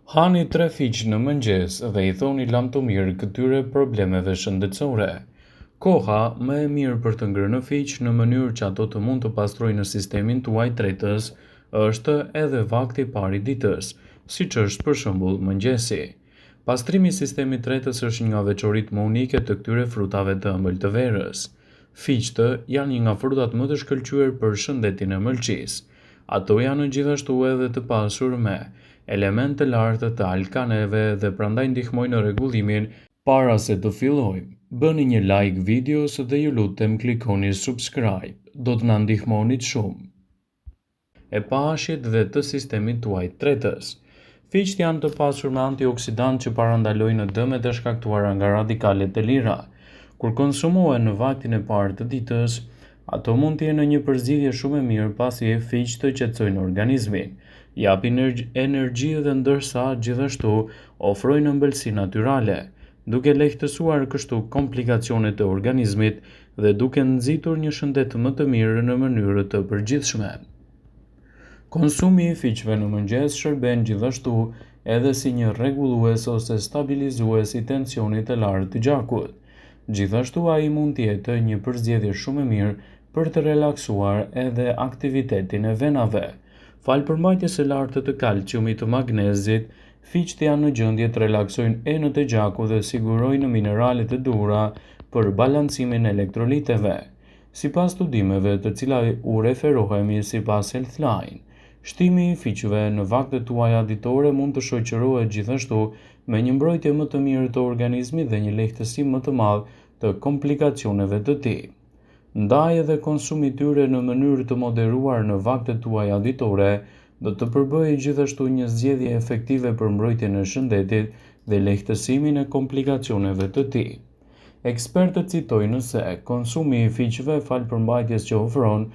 Hani 3 fiq në mëngjes dhe i thoni lam të mirë këtyre problemeve shëndetësore. Koha më e mirë për të ngrënë fiq në mënyrë që ato të mund të pastrojnë sistemin tuaj tretës është edhe vakti i parë i ditës, siç është për shembull mëngjesi. Pastrimi i sistemit tretës është një nga veçoritë më unike të këtyre frutave të ëmbël të verës. Fiqtë janë një nga frutat më të shkëlqyer për shëndetin e mëlçisë. Ato janë gjithashtu edhe të pasur me elemente të larta të alkaneve dhe prandaj ndihmojnë në rregullimin. Para se të fillojmë, bëni një like videos dhe ju lutem klikoni subscribe, do të na ndihmonit shumë. E pashit dhe të sistemit tuaj tretës. Fiqt janë të pasur me antioksidantë që parandalojnë dëmet e shkaktuara nga radikalet e lira. Kur konsumohen në vaktin e parë të ditës, ato mund të jenë një përzgjidhje shumë e mirë pasi fiqt të qetësojnë organizmin, japin energji dhe ndërsa gjithashtu ofrojnë ëmbëlsi natyrale, duke lehtësuar kështu komplikacionet e organizmit dhe duke nxitur një shëndet më të mirë në mënyrë të përgjithshme. Konsumi i fiqve në mëngjes shërben gjithashtu edhe si një rregullues ose stabilizues i tensionit të lartë të gjakut. Gjithashtu ai mund të jetë një përzgjedhje shumë e mirë për të relaksuar edhe aktivitetin e venave. Falë përmbajtjes së lartë të kalciumit të magnezit, fiqt janë në gjendje të relaksojnë enët e gjakut dhe sigurojnë mineralet e duhura për balancimin e elektroliteve. Sipas studimeve të cilat u referohemi sipas Healthline, shtimi i fiqve në vaktet tuaja ditore mund të shoqërohet gjithashtu me një mbrojtje më të mirë të organizmit dhe një lehtësi më të madh të komplikacioneve të tij. Ndaj edhe konsumi i tyre në mënyrë të moderuar në vaktet tuaja ditore do të përbëjë gjithashtu një zgjedhje efektive për mbrojtjen e shëndetit dhe lehtësimin e komplikacioneve të tij. Ekspertët citojnë se konsumi i fiqve falë përmbajtjes që ofron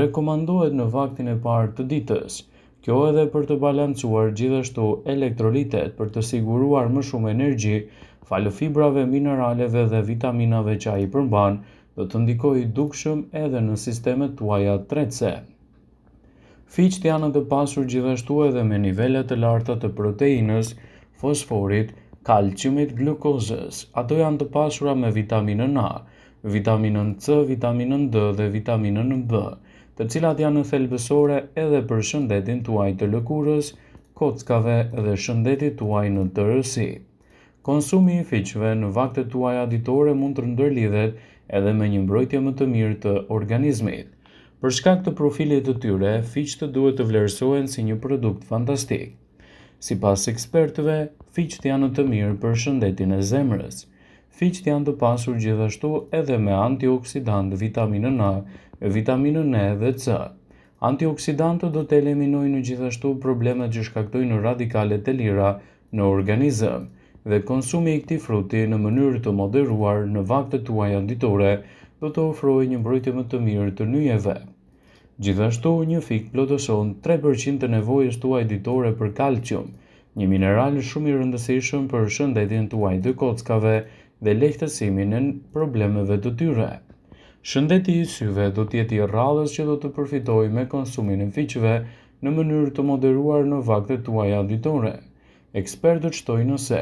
rekomandohet në vaktin e parë të ditës. Kjo edhe për të balancuar gjithashtu elektrolitet për të siguruar më shumë energji, falë fibrave, mineraleve dhe vitaminave që ai përmban, do të ndikojë dukshëm edhe në sistemet tuaja tretëse. Fiqt janë të pasur gjithashtu edhe me nivele të larta të proteinës, fosforit, kalciumit, glukozës. Ato janë të pasura me vitaminën A, vitaminën C, vitaminën D dhe vitaminën B, të cilat janë thelbësore edhe për shëndetin tuaj të lëkurës, kockave dhe shëndetit tuaj në tërësi. Konsumi i fiqve në vaktet tuaja ditore mund të ndërlidhet edhe me një mbrojtje më të mirë të organizmit. Për shkak të profilit të tyre, fiqt duhet të vlerësohen si një produkt fantastik. Sipas ekspertëve, fiqt janë të mirë për shëndetin e zemrës. Fiqt janë të pasur gjithashtu edhe me antioksidantë, vitaminën A, vitaminën E dhe C. Antioksidantët do të eliminojnë gjithashtu problemet që shkaktojnë radikalet e lira në organizëm dhe konsumi i këtij fruti në mënyrë të moderuar në vaktet tuaja ditore do të ofrojë një mbrojtje më të mirë të nyjeve. Gjithashtu, një fik plotëson 3% të nevojës tuaj ditore për kalcium, një mineral shumë i rëndësishëm për shëndetin tuaj të kockave dhe lehtësimin e problemeve të tyre. Shëndeti i syve do të jetë i rrallës që do të përfitojë me konsumin e fiqve në mënyrë të moderuar në vaktet tuaja ditore. Ekspertët shtojnë se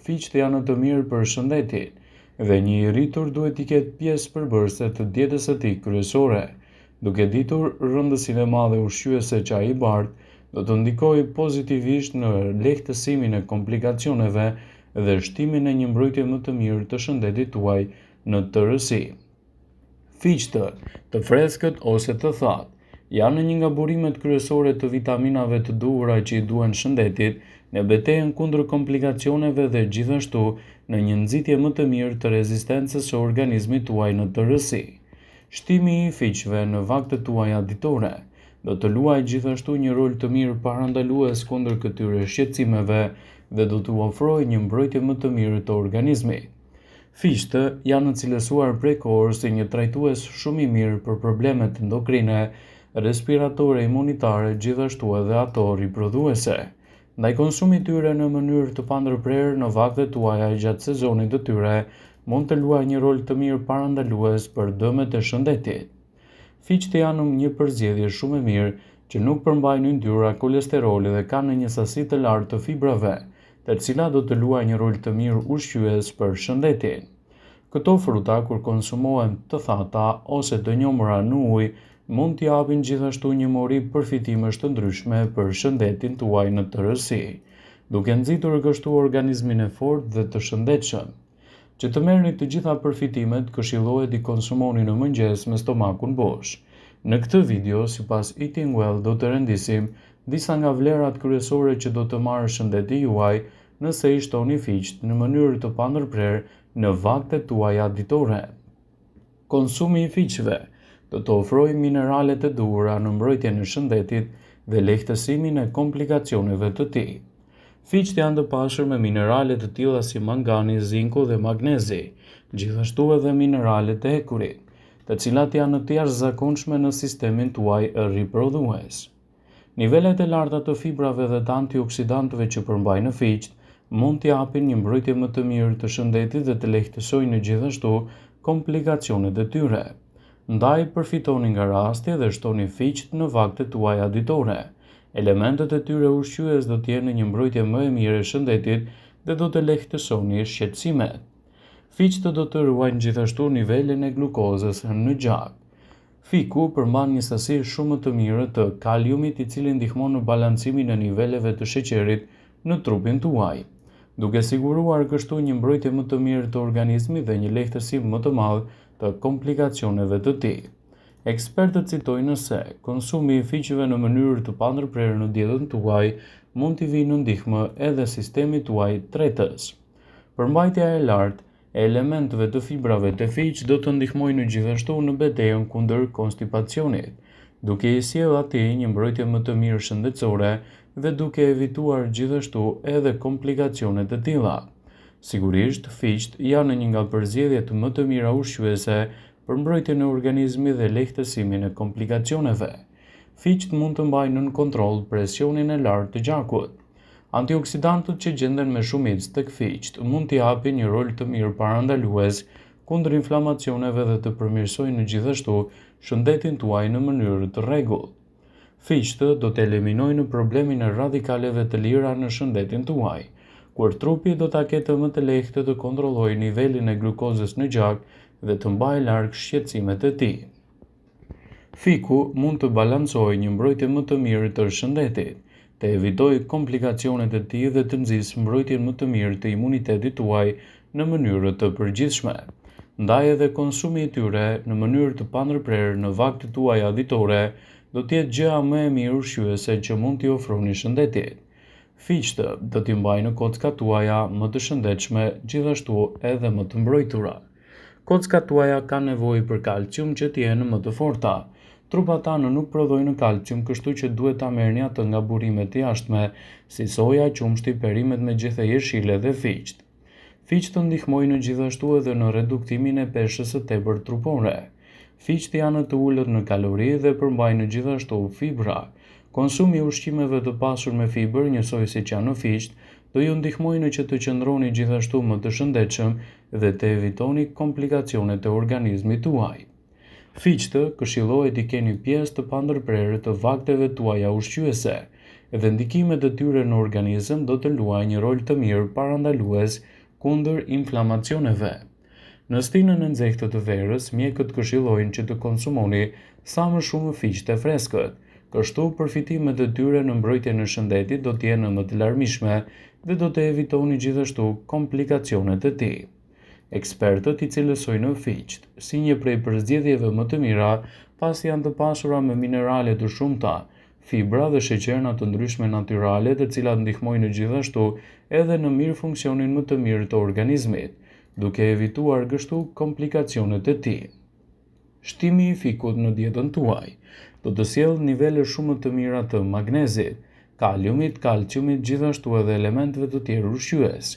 fiqt janë të mirë për shëndetin dhe një i rritur duhet të ketë pjesë përbërëse të dietës së tij kryesore. Duke ditur rëndësinë e madhe ushqyese që ai bart, do të ndikojë pozitivisht në lehtësimin e komplikacioneve dhe shtimin e një mbrojtje më të mirë të shëndetit tuaj në tërësi. Fiqtë, të freskët ose të thatë, janë një nga burimet kryesore të vitaminave të duhura që i duhen shëndetit në betejën kundër komplikacioneve dhe gjithashtu në një nxitje më të mirë të rezistencës së organizmit tuaj në tërësi. Shtimi i fiqve në vaktet tuaja ditore do të luajë gjithashtu një rol të mirë parandalues kundër këtyre shqetësimeve dhe do t'u ofrojë një mbrojtje më të mirë të organizmit. Fiqtë janë cilësuar prej kohës si një trajtues shumë i mirë për problemet endokrine, respiratore, imunitare, gjithashtu edhe ato riprodhuese. Ndaj konsumit tyre në mënyrë të pandërprerë në vaktet tuaja gjatë sezonit të tyre mund të luajë një rol të mirë parandalues për dëmet e shëndetit. Fiqtë janë një përzgjedhje shumë e mirë që nuk përmbajnë yndyrra, kolesteroli dhe kanë një sasi të lartë të fibrave, të cilat do të luajë një rol të mirë ushqyes për shëndetin. Këto fruta, kur konsumohen të thata ose të njohura në ujë, mund t'i japin gjithashtu një mori përfitimesh të ndryshme për shëndetin tuaj në tërësi, duke nxitur kështu organizmin e fortë dhe të shëndetshëm. Që të merrni të gjitha përfitimet, këshillohet i konsumoni në mëngjes me stomakun bosh. Në këtë video, sipas Eating Well, do të rendisim disa nga vlerat kryesore që do të marrë shëndeti juaj nëse i shtoni fiqt në mënyrë të pandërprer në vaktet tuaja ditore. Konsumi i fiqve do të ofrojë mineralet e duhura në mbrojtjen e shëndetit dhe lehtësimin e komplikacioneve të tij. Fiqt janë të pasur me minerale të tilla si mangani, zinku dhe magnezi, gjithashtu edhe mineralet e hekurit, të cilat janë të jashtëzakonshme në sistemin tuaj riprodhues. Nivelet e larta të fibrave dhe të antioksidantëve që përmbajnë fiqt mund t'i japin një mbrojtje më të mirë të shëndetit dhe të lehtësojnë gjithashtu komplikacionet e tyre. Ndaj përfitoni nga rasti dhe shtoni fiqt në vaktet tuaja ditore. Elementet e tyre ushqyes do t'jenë një mbrojtje më e mirë e shëndetit dhe do të lehtësoni shqetësimet. Fiqt do të ruajnë gjithashtu nivelin e glukozës në gjak. Fiku përmban një sasi shumë të mirë të kaliumit, i cili ndihmon në balancimin e niveleve të sheqerit në trupin tuaj, duke siguruar kështu një mbrojtje më të mirë të organizmit dhe një lehtësim më të madh të komplikacioneve të tij. Ekspertët citojnë se konsumi i fiqeve në mënyrë të pandërprerë në dietën tuaj mund t'i vijë në ndihmë edhe sistemit tuaj tretës. Përmbajtja e lartë e elementeve të fibrave të fiq do të ndihmojnë gjithashtu në betejën kundër konstipacionit, duke i sjellë atij një mbrojtje më të mirë shëndetësore dhe duke evituar gjithashtu edhe komplikacionet e tilla. Sigurisht, fiqt janë një nga përzgjedhjet më të mira ushqyese për mbrojtjen e organizmit dhe lehtësimin e komplikacioneve. Fiqt mund të mbajnë në kontroll presionin e lartë të gjakut. Antioksidantët që gjenden me shumicë tek fiqt mund t'i japin një rol të mirë parandalues kundër inflamacioneve dhe të përmirësojnë gjithashtu shëndetin tuaj në mënyrë të rregullt. Fiqt do të eliminojnë problemin e radikaleve të lira në shëndetin tuaj, kur trupi do ta ketë më të lehtë të kontrollojë nivelin e glukozës në gjak dhe të mbajë larg shqetësimet e tij. Fiku mund të balancojë një mbrojtje më të mirë të shëndetit, të evitojë komplikacionet e tij dhe të nxjisë mbrojtjen më të mirë të imunitetit tuaj në mënyrë të përgjithshme. Ndaj edhe konsumi i tyre në mënyrë të pandërprerë në vaktet tuaja ditore do të jetë gjëja më e mirë ushqyese që mund t'i ofroni shëndetit. Fiqt do t'i mbajnë kockat tuaja më të shëndetshme, gjithashtu edhe më të mbrojtura. Kockat tuaja kanë nevojë për kalcium që të jenë më të forta. Trupat tanë nuk prodhojnë kalcium, kështu që duhet ta merrni atë nga burimet e jashtme, si soja, qumshti, perimet me gjethe jeshile dhe fiqt. Fiqt ndihmojnë gjithashtu edhe në reduktimin e peshës së tepërt trupore. Fiqt janë të ulët në kalori dhe përmbajnë gjithashtu fibra. Konsumi i ushqimeve të pasur me fibër, njësoj siç janë fiqt, do ju ndihmojnë që të qëndroni gjithashtu më të shëndetshëm dhe të evitoni komplikacionet e organizmit tuaj. Fiqt këshillohet i keni pjesë të pandërprerë të vakteve tuaja ushqyese, dhe ndikimet e tyre në organizëm do të luajnë një rol të mirë parandalues kundër inflamacioneve. Në stinën e nxehtë të verës, mjekët këshillojnë që të konsumoni sa më shumë fiqt e freskët. Kështu përfitimet e tyre në mbrojtjen e shëndetit do të jenë më të larmishme dhe do të evitoni gjithashtu komplikacionet e tij. Ekspertët i cilësojnë fiqt si një prej përzgjedhjeve më të mira, pasi janë të pasura me minerale të shumta, fibra dhe sheqerna të ndryshme natyrale, të cilat ndihmojnë gjithashtu edhe në mirë funksionin më të mirë të organizmit, duke evituar kështu komplikacionet e tij. Shtimi i fikut në dietën tuaj do të sjellë nivele shumë të mira të magnezit, kaliumit, kalciumit, gjithashtu edhe elementeve të tjerë ushqyes,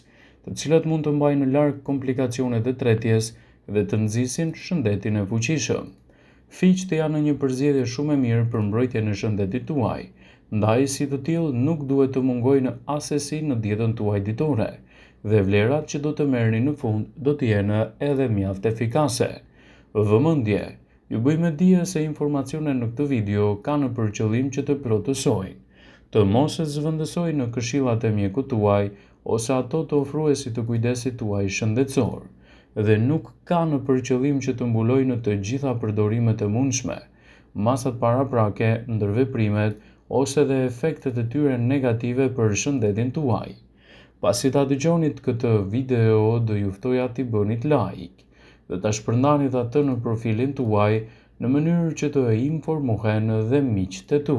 të cilat mund të mbajnë larg komplikacionet e tretjes dhe të nxisin shëndetin e fuqishëm. Fiqt janë një përzgjedhje shumë e mirë për mbrojtjen e shëndetit tuaj, ndaj si të tillë nuk duhet të mungojnë asesi në dietën tuaj ditore, dhe vlerat që do të merrni në fund do të jenë edhe mjaft efikase. Vëmendje, ju bëjmë dije se informacionet në këtë video kanë për qëllim që të plotësojnë. të mos e zëvendësoj në këshillat e mjekut tuaj ose ato të ofruesit të kujdesit tuaj shëndetësor, dhe nuk ka në përqëllim që të mbulojë në të gjitha përdorimet e mundshme masat paraprake, ndërveprimet ose dhe efektet e tyre negative për shëndetin tuaj. Pasi ta dëgjonit këtë video, do ju ftoja t'i bënit like dhe ta shpërndanit atë në profilin tuaj në mënyrë që të informohen dhe miqtë e tu.